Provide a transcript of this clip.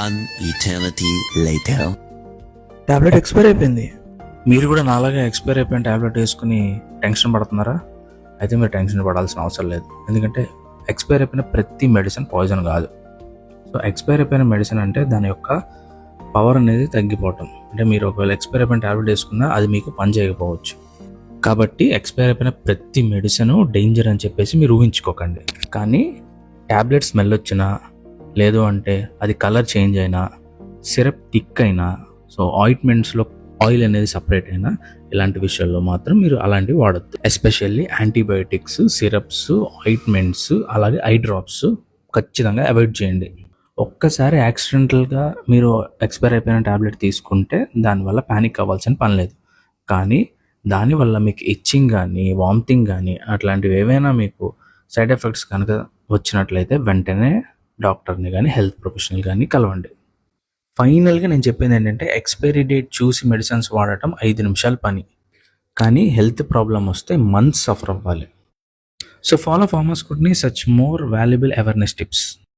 One eternity later. Tablet expire అయిపోయింది. మీరు కూడా నాలాగా ఎక్స్పైర్ అయిపోయిన టాబ్లెట్ వేసుకుని టెన్షన్ పడుతున్నారా? అయితే మీరు టెన్షన్ పడాల్సిన అవసరం లేదు. ఎందుకంటే ఎక్స్పైర్ అయిపోయిన ప్రతి మెడిసిన్ పాయిజన్ కాదు. సో ఎక్స్పైర్ అయిపోయిన మెడిసిన్ అంటే దాని యొక్క పవర్ అనేది తగ్గిపోవటం. అంటే మీరు ఒకవేళ ఎక్స్పైర్ అయిపోయిన టాబ్లెట్ వేసుకున్నా అది మీకు పని చేయకపోవచ్చు. కాబట్టి ఎక్స్పైర్ అయిపోయిన ప్రతి మెడిసిన్ డేంజర్ అని చెప్పేసి మీరు ఊహించుకోకండి. కానీ ట్యాబ్లెట్ స్మెల్ వచ్చినా, లేదు అంటే అది కలర్ చేంజ్ అయినా, సిరప్ థిక్ అయినా, సో ఆయింట్మెంట్స్లో ఆయిల్ అనేది సపరేట్ అయినా, ఇలాంటి విషయాల్లో మాత్రం మీరు అలాంటివి వాడద్దు. ఎస్పెషల్లీ యాంటీబయోటిక్స్, సిరప్స్, ఆయింట్మెంట్స్, అలాగే ఐ డ్రాప్స్ ఖచ్చితంగా అవాయిడ్ చేయండి. ఒక్కసారి యాక్సిడెంటల్గా మీరు ఎక్స్పైర్ అయిపోయిన టాబ్లెట్ తీసుకుంటే దానివల్ల ప్యానిక్ అవ్వాల్సిన పని లేదు. కానీ దానివల్ల మీకు ఇచ్చింగ్ కానీ, వామిటింగ్ కానీ అట్లాంటివి ఏవైనా మీకు సైడ్ ఎఫెక్ట్స్ కనుక వచ్చినట్లయితే వెంటనే డాక్టర్ని కానీ, హెల్త్ ప్రొఫెషనల్ కానీ కలవండి. ఫైనల్గా నేను చెప్పింది ఏంటంటే, ఎక్స్పైరీ డేట్ చూసి మెడిసిన్స్ వాడటం 5 నిమిషాల పని. కానీ హెల్త్ ప్రాబ్లం వస్తే మంత్స్ సఫర్ అవ్వాలి. సో ఫాలో ఫార్మర్స్ కుడ్ని such more valuable awareness tips.